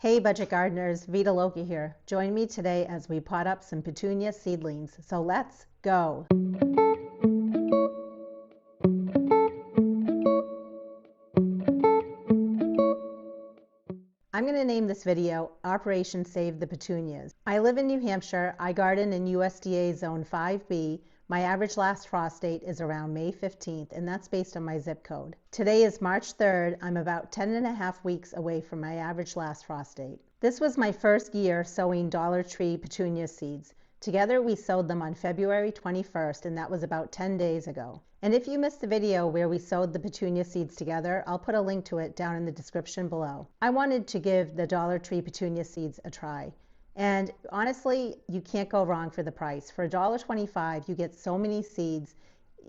Hey budget gardeners, Vita Loki here. Join me today as we pot up some petunia seedlings. So let's go. I'm going to name this video Operation Save the Petunias. I live in New Hampshire. I garden in USDA Zone 5B. My average last frost date is around May 15th, and that's based on my zip code. Today is March 3rd. I'm about 10 and a half weeks away from my average last frost date. This was my first year sowing Dollar Tree Petunia seeds. Together we sowed them on February 21st, and that was about 10 days ago. And if you missed the video where we sowed the petunia seeds together, I'll put a link to it down in the description below. I wanted to give the Dollar Tree Petunia seeds a try. And honestly, you can't go wrong for the price. For $1.25, you get so many seeds.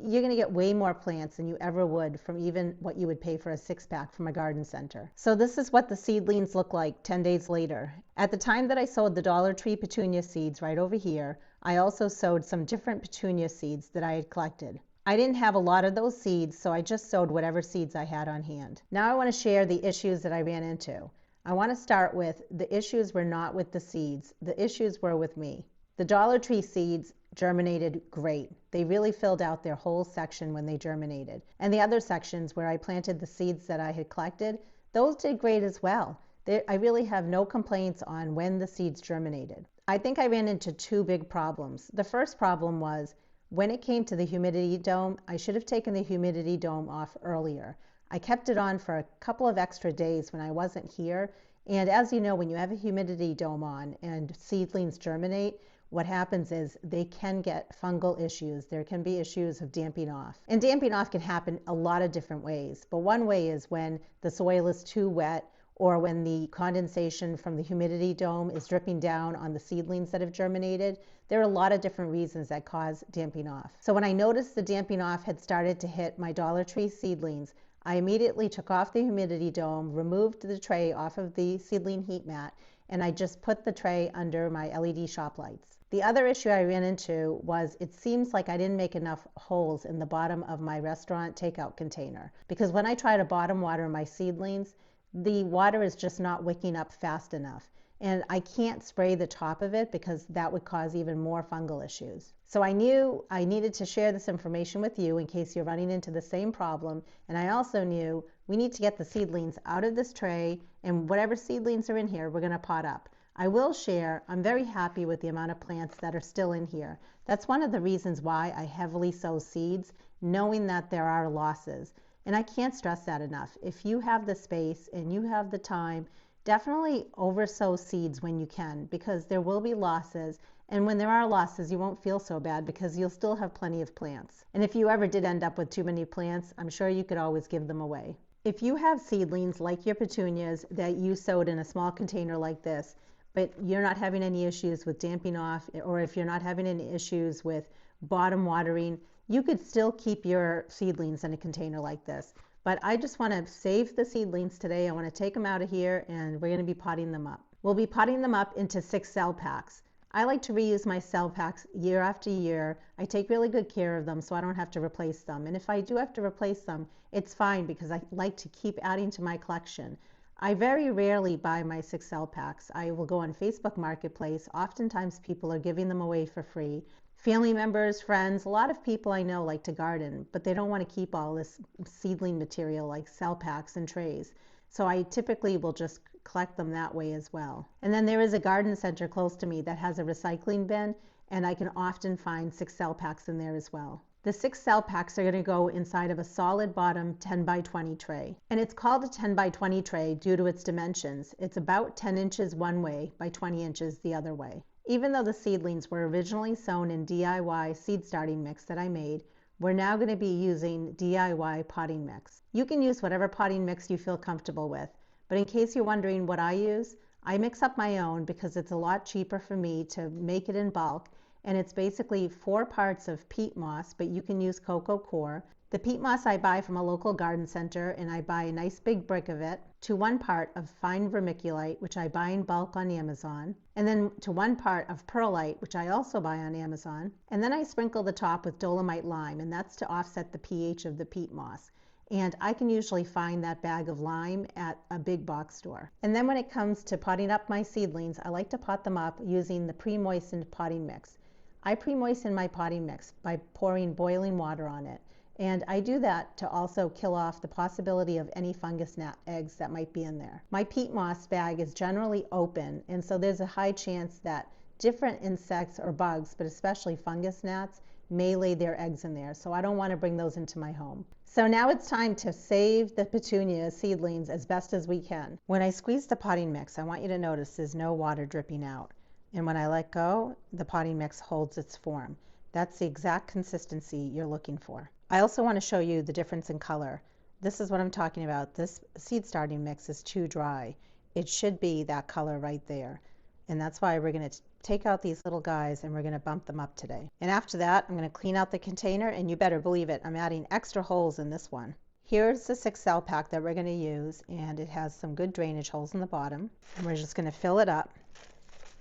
You're going to get way more plants than you ever would from even what you would pay for a 6-pack from a garden center. So this is what the seedlings look like 10 days later. At the time that I sowed the Dollar Tree Petunia seeds right over here, I also sowed some different petunia seeds that I had collected. I didn't have a lot of those seeds, so I just sowed whatever seeds I had on hand. Now I want to share the issues that I ran into. I want to start with the issues were not with the seeds. The issues were with me. The Dollar Tree seeds germinated great. They really filled out their whole section when they germinated. And the other sections where I planted the seeds that I had collected, those did great as well. I really have no complaints on when the seeds germinated. I think I ran into two big problems. The first problem was when it came to the humidity dome, I should have taken the humidity dome off earlier. I kept it on for a couple of extra days when I wasn't here. And as you know, when you have a humidity dome on and seedlings germinate, what happens is they can get fungal issues. There can be issues of damping off. And damping off can happen a lot of different ways. But one way is when the soil is too wet or when the condensation from the humidity dome is dripping down on the seedlings that have germinated. There are a lot of different reasons that cause damping off. So when I noticed the damping off had started to hit my Dollar Tree seedlings, I immediately took off the humidity dome, removed the tray off of the seedling heat mat, and I just put the tray under my LED shop lights. The other issue I ran into was it seems like I didn't make enough holes in the bottom of my restaurant takeout container, because when I try to bottom water my seedlings, the water is just not wicking up fast enough. And I can't spray the top of it because that would cause even more fungal issues. So I knew I needed to share this information with you in case you're running into the same problem. And I also knew we need to get the seedlings out of this tray, and whatever seedlings are in here, we're going to pot up. I will share, I'm very happy with the amount of plants that are still in here. That's one of the reasons why I heavily sow seeds, knowing that there are losses. And I can't stress that enough. If you have the space and you have the time, definitely oversow seeds when you can, because there will be losses. And when there are losses, you won't feel so bad because you'll still have plenty of plants. And if you ever did end up with too many plants, I'm sure you could always give them away. If you have seedlings like your petunias that you sowed in a small container like this, but you're not having any issues with damping off, or if you're not having any issues with bottom watering, you could still keep your seedlings in a container like this. But I just want to save the seedlings today. I want to take them out of here and we're going to be potting them up. We'll be potting them up into 6 cell packs. I like to reuse my cell packs year after year. I take really good care of them so I don't have to replace them. And if I do have to replace them, it's fine because I like to keep adding to my collection. I very rarely buy my 6 cell packs. I will go on Facebook Marketplace. Oftentimes people are giving them away for free. Family members, friends, a lot of people I know like to garden, but they don't want to keep all this seedling material like cell packs and trays. So I typically will just collect them that way as well. And then there is a garden center close to me that has a recycling bin, and I can often find 6 cell packs in there as well. The 6 cell packs are going to go inside of a solid bottom 10 by 20 tray. And it's called a 10 by 20 tray due to its dimensions. It's about 10 inches one way by 20 inches the other way. Even though the seedlings were originally sown in DIY seed starting mix that I made, we're now going to be using DIY potting mix. You can use whatever potting mix you feel comfortable with, but in case you're wondering what I use, I mix up my own because it's a lot cheaper for me to make it in bulk, and it's basically 4 parts of peat moss, but you can use cocoa coir. The peat moss I buy from a local garden center, and I buy a nice big brick of it, to 1 part of fine vermiculite, which I buy in bulk on Amazon, and then to 1 part of perlite, which I also buy on Amazon, and then I sprinkle the top with dolomite lime, and that's to offset the pH of the peat moss. And I can usually find that bag of lime at a big box store. And then when it comes to potting up my seedlings, I like to pot them up using the pre-moistened potting mix. I pre-moisten my potting mix by pouring boiling water on it. And I do that to also kill off the possibility of any fungus gnat eggs that might be in there. My peat moss bag is generally open, and so there's a high chance that different insects or bugs, but especially fungus gnats, may lay their eggs in there. So I don't want to bring those into my home. So now it's time to save the petunia seedlings as best as we can. When I squeeze the potting mix, I want you to notice there's no water dripping out. And when I let go, the potting mix holds its form. That's the exact consistency you're looking for. I also want to show you the difference in color. This is what I'm talking about. This seed starting mix is too dry. It should be that color right there. And that's why we're going to take out these little guys and we're going to bump them up today. And after that, I'm going to clean out the container, and you better believe it, I'm adding extra holes in this one. Here's the 6 cell pack that we're going to use, and it has some good drainage holes in the bottom. And we're just going to fill it up.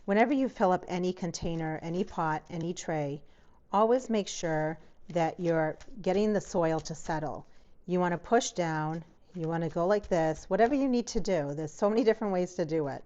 Whenever you fill up any container, any pot, any tray, always make sure that you're getting the soil to settle. You want to push down, you want to go like this, whatever you need to do. There's so many different ways to do it.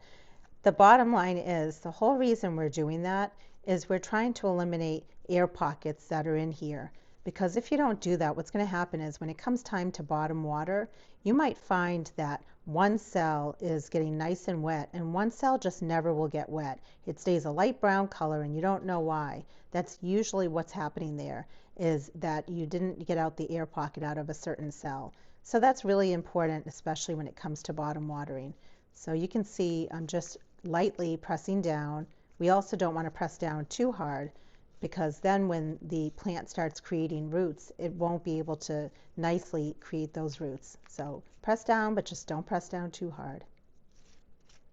The bottom line is the whole reason we're doing that is we're trying to eliminate air pockets that are in here. Because if you don't do that, what's going to happen is when it comes time to bottom water, you might find that one cell is getting nice and wet and one cell just never will get wet. It stays a light brown color and you don't know why. That's usually what's happening there, is that you didn't get out the air pocket out of a certain cell. So that's really important, especially when it comes to bottom watering. So you can see I'm just lightly pressing down. We also don't want to press down too hard, because then when the plant starts creating roots, it won't be able to nicely create those roots. So press down, but just don't press down too hard.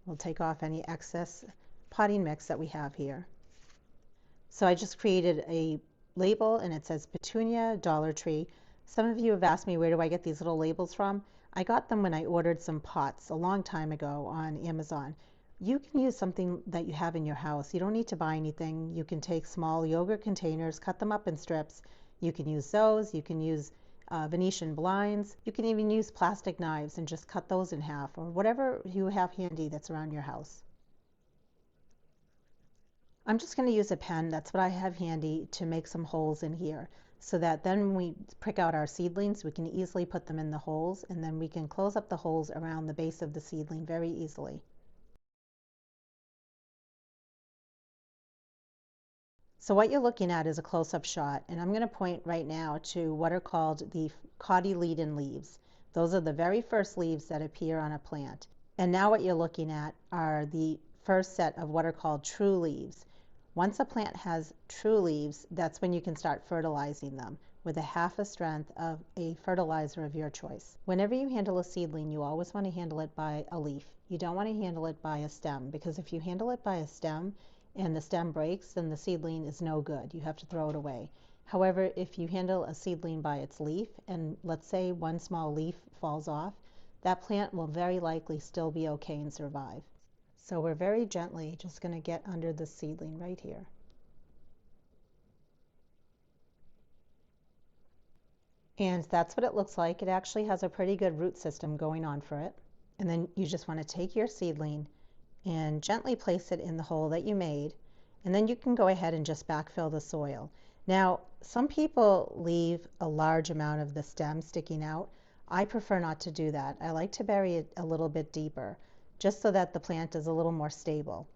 We'll take off any excess potting mix that we have here. So I just created a label and it says Petunia, Dollar Tree. Some of you have asked me, where do I get these little labels from? I got them when I ordered some pots a long time ago on Amazon. You can use something that you have in your house. You don't need to buy anything. You can take small yogurt containers, cut them up in strips. You can use those. You can use Venetian blinds. You can even use plastic knives and just cut those in half, or whatever you have handy that's around your house. I'm just going to use a pen. That's what I have handy to make some holes in here, so that then when we prick out our seedlings, we can easily put them in the holes, and then we can close up the holes around the base of the seedling very easily. So what you're looking at is a close-up shot, and I'm going to point right now to what are called the cotyledon leaves. Those are the very first leaves that appear on a plant. And now what you're looking at are the first set of what are called true leaves. Once a plant has true leaves, that's when you can start fertilizing them with a half a strength of a fertilizer of your choice. Whenever you handle a seedling, you always want to handle it by a leaf. You don't want to handle it by a stem, because if you handle it by a stem and the stem breaks, then the seedling is no good. You have to throw it away. However, if you handle a seedling by its leaf, and let's say one small leaf falls off, that plant will very likely still be okay and survive. So we're very gently just going to get under the seedling right here. And that's what it looks like. It actually has a pretty good root system going on for it. And then you just want to take your seedling and gently place it in the hole that you made, and then you can go ahead and just backfill the soil. Now, some people leave a large amount of the stem sticking out. I prefer not to do that. I like to bury it a little bit deeper, just so that the plant is a little more stable.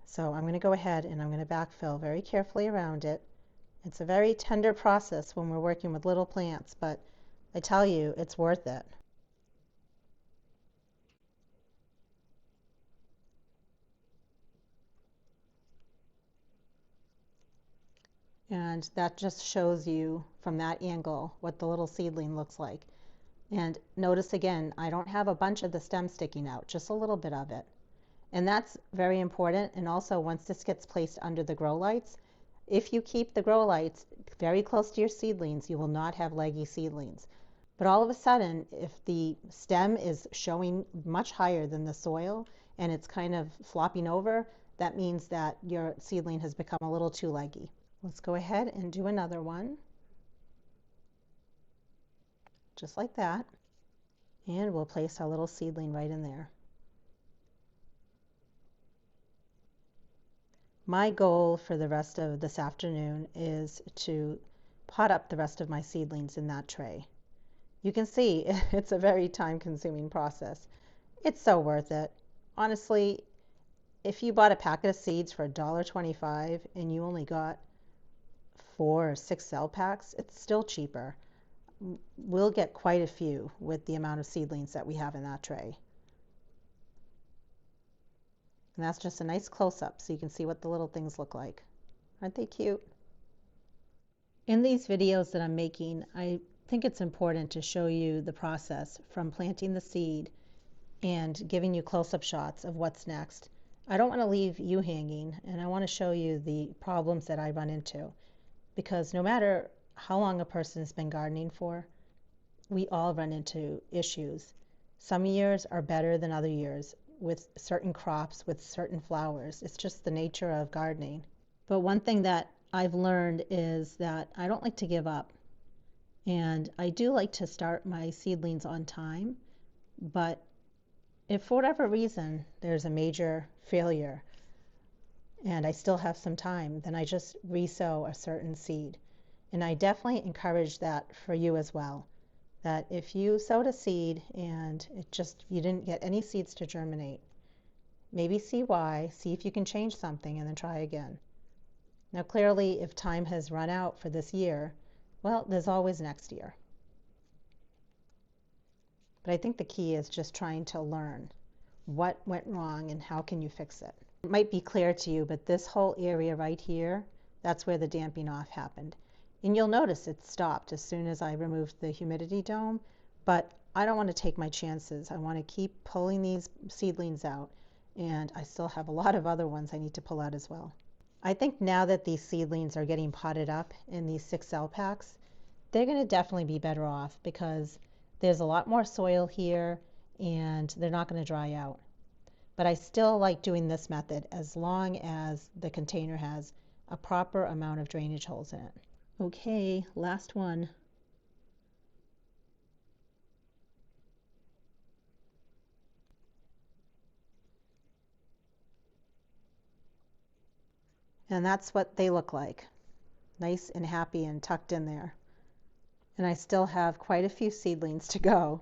So I'm going to go ahead and I'm going to backfill very carefully around it. It's a very tender process when we're working with little plants, but I tell you, it's worth it. And that just shows you from that angle what the little seedling looks like. And notice again, I don't have a bunch of the stem sticking out, just a little bit of it. And that's very important. And also, once this gets placed under the grow lights, if you keep the grow lights very close to your seedlings, you will not have leggy seedlings. But all of a sudden, if the stem is showing much higher than the soil and it's kind of flopping over, that means that your seedling has become a little too leggy. Let's go ahead and do another one. just like that. And we'll place our little seedling right in there. My goal for the rest of this afternoon is to pot up the rest of my seedlings in that tray. You can see it's a very time-consuming process. It's so worth it. Honestly, if you bought a packet of seeds for $1.25 and you only got 4 or 6 cell packs, it's still cheaper. We'll get quite a few with the amount of seedlings that we have in that tray. And that's just a nice close-up so you can see what the little things look like. Aren't they cute? In these videos that I'm making, I think it's important to show you the process from planting the seed and giving you close-up shots of what's next. I don't want to leave you hanging, and I want to show you the problems that I run into, because no matter how long a person has been gardening for, we all run into issues. Some years are better than other years with certain crops, with certain flowers. It's just the nature of gardening. But one thing that I've learned is that I don't like to give up. And I do like to start my seedlings on time, but if for whatever reason there's a major failure and I still have some time, then I just resow a certain seed. And I definitely encourage that for you as well. That if you sowed a seed and you didn't get any seeds to germinate, maybe see why, see if you can change something, and then try again. Now clearly, if time has run out for this year, well, there's always next year. But I think the key is just trying to learn what went wrong and how can you fix it. It might be clear to you, but this whole area right here, that's where the damping off happened. And you'll notice it stopped as soon as I removed the humidity dome, but I don't want to take my chances. I want to keep pulling these seedlings out, and I still have a lot of other ones I need to pull out as well. I think now that these seedlings are getting potted up in these 6 cell packs, they're going to definitely be better off because there's a lot more soil here and they're not going to dry out. But I still like doing this method as long as the container has a proper amount of drainage holes in it. Okay, last one. And that's what they look like. Nice and happy and tucked in there. And I still have quite a few seedlings to go.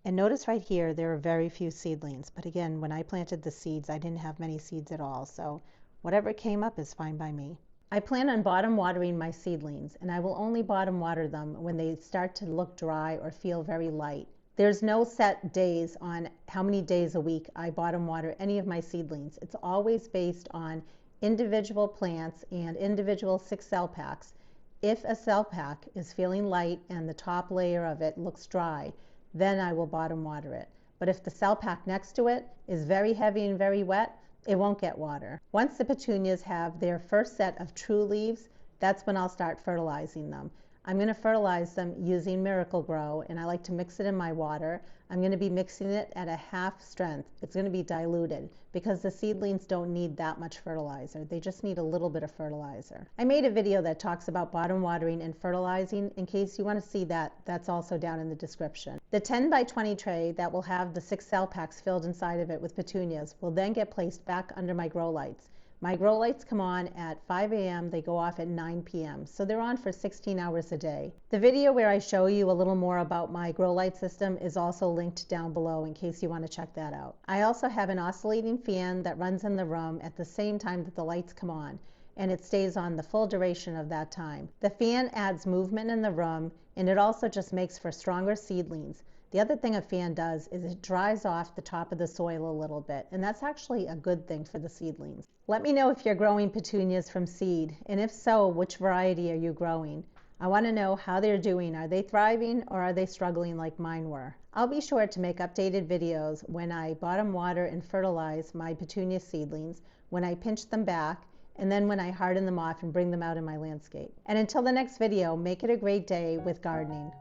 And notice right here, there are very few seedlings. But again, when I planted the seeds, I didn't have many seeds at all. So whatever came up is fine by me. I plan on bottom watering my seedlings, and I will only bottom water them when they start to look dry or feel very light. There's no set days on how many days a week I bottom water any of my seedlings. It's always based on individual plants and individual 6 cell packs. If a cell pack is feeling light and the top layer of it looks dry, then I will bottom water it. But if the cell pack next to it is very heavy and very wet, it won't get water. Once the petunias have their first set of true leaves, that's when I'll start fertilizing them. I'm going to fertilize them using Miracle-Gro, and I like to mix it in my water. I'm going to be mixing it at a half strength. It's going to be diluted because the seedlings don't need that much fertilizer. They just need a little bit of fertilizer. I made a video that talks about bottom watering and fertilizing. In case you want to see that, that's also down in the description. The 10 by 20 tray that will have the 6 cell packs filled inside of it with petunias will then get placed back under my grow lights. My grow lights come on at 5 a.m. They go off at 9 p.m. So they're on for 16 hours a day. The video where I show you a little more about my grow light system is also linked down below in case you want to check that out. I also have an oscillating fan that runs in the room at the same time that the lights come on, and it stays on the full duration of that time. The fan adds movement in the room, and it also just makes for stronger seedlings. The other thing a fan does is it dries off the top of the soil a little bit, and that's actually a good thing for the seedlings. Let me know if you're growing petunias from seed, and if so, which variety are you growing? I want to know how they're doing. Are they thriving or are they struggling like mine were? I'll be sure to make updated videos when I bottom water and fertilize my petunia seedlings, when I pinch them back, and then when I harden them off and bring them out in my landscape. And until the next video, make it a great day with gardening.